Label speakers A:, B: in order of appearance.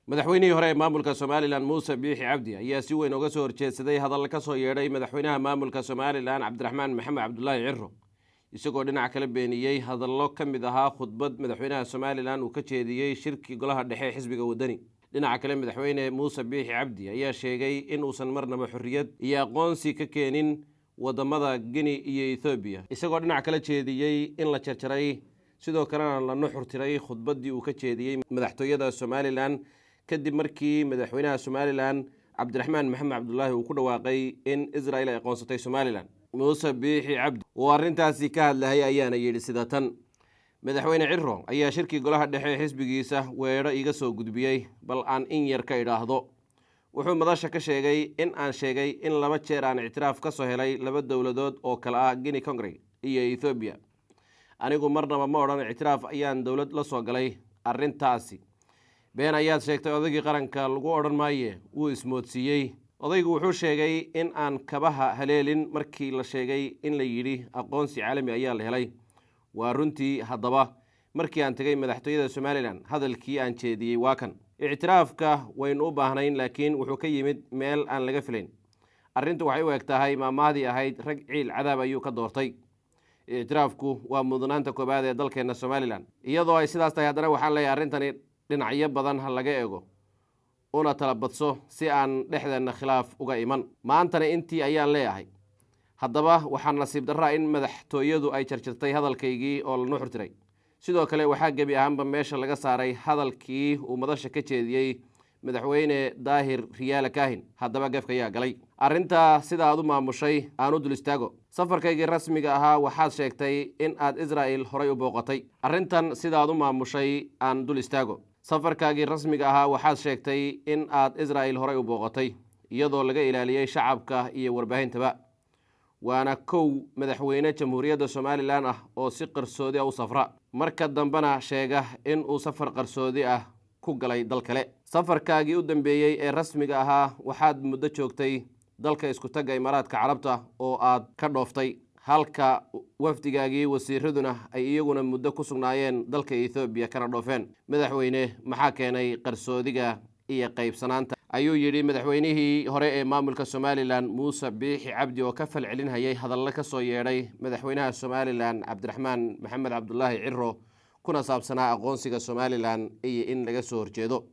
A: madaxweynihii hore ee maamulka Somaliland Muuse Biixi Cabdi ayaa si weyn uga soo horjeedsaday hadal ka soo yeedhay madaxweynaha maamulka Somaliland Cabdiraxmaan Maxamed Cabdullaahi Cirro isagoo dhinac kale beeniyay hadallo ka mid ahaa khudbad madaxweynaha Somaliland uu ka jeediyay shirki golaha dhexe xisbiga wadani. dhinaca kale madaxweyne Muuse Biixi Cabdi ayaa sheegay in uusan marnaba xurriyad iyo aqoonsi ka keenin wadamada Guinea iyo Ethiopia isagoo dhinac kale jeediyay in la jarjaray sidoo kalena la nuxurtiray khudbadii uu ka jeediyay madaxtooyada Somaliland kadib markii madaxweynaha Somaliland Cabdiraxmaan Maxamed Cabdullaahi uu ku dhawaaqay in Israel ay aqoonsatay Somaliland. Muuse Biixi Cabdi oo arrintaasi ka hadlay ayaana yiri sida tan: madaxweyne Cirro ayaa shirki golaha dhexe xisbigiisa weero iga soo gudbiyay bal aan in yar ka idhaahdo. wuxuu madasha ka sheegay in aan sheegay in laba jeer aan ictiraaf ka soo helay laba dawladood oo kala ah Guinea Conakry iyo Ethiopia. anigu marnaba ma odhan ictiraaf ayaan dawlad la soo galay arrintaasi. been ayaad sheegtay odaygii qaranka lagu odhan maaye wuu ismoodsiiyey. odaygu wuxuu sheegay in aan kabaha haleelin markii la sheegay in la yidhi aqoonsi caalami ayaa la helay. waa runtii haddaba markii aan tegay madaxtooyada Somaliland hadalkii aan jeediyey waa kan: ictiraafka waynu u baahnayn laakiin wuxuu ka yimid meel aan laga filayn. arrintu waxay u eg tahay maamahdii ahayd rag ciil cadaab ayuu ka doortay. ictiraafku waa mudnaanta koobaad ee dalkeena Somaliland. iyadoo ay sidaas tahay haddana waxaan leeyahay arrintani dhinacyo badan ha laga eego una tala badso si aan dhexdeena khilaaf uga iman. maantana intii ayaan leeyahay. haddaba waxaa nasiib darraa in madaxtooyadu ay jarjartay hadalkaygii oo la nuxurtiray. sidoo kale waxaa gebi ahaanba meesha laga saaray hadalkii uu madasha ka jeediyey madaxweyne Daahir Riyaale Kaahin. haddaba gefka ayaa galay. arrintaa sida aad u maamushay aan u dul istaago. safarkaygii rasmiga ahaa waxaad sheegtay in aad Israel horay u booqatay. arrintan sida aad u maamushay aan dul istaago. safarkaagii rasmiga ahaa waxaad sheegtay in aad Israel horay u booqatay iyadoo laga ilaaliyay shacabka iyo warbaahintaba. waana kow madaxweyne jamhuuriyadda Somaliland ah oo si qarsoodi ah u safra marka dambana sheega in uu safar qarsoodi ah ku galay dal kale. safarkaagii u dambeeyay ee rasmiga ahaa waxaad muddo joogtay dalka isku tagga Imaaraadka Carabta oo aad ka dhooftay, halka wafdigaagii wasiiraduna ay iyaguna muddo ku sugnaayeen dalka Ethiopia kana dhoofeen. madaxweyne maxaa keenay qarsoodiga iyo qaybsanaanta ayuu yidhi madaxweynihii hore ee maamulka Somaliland Muuse Biixi Cabdi oo ka falcelinayay hadallo ka soo yeedhay madaxweynaha Somaliland Cabdiraxmaan Maxamed Cabdullaahi Cirro kuna saabsanaa aqoonsiga Somaliland iyo in laga soo horjeedo.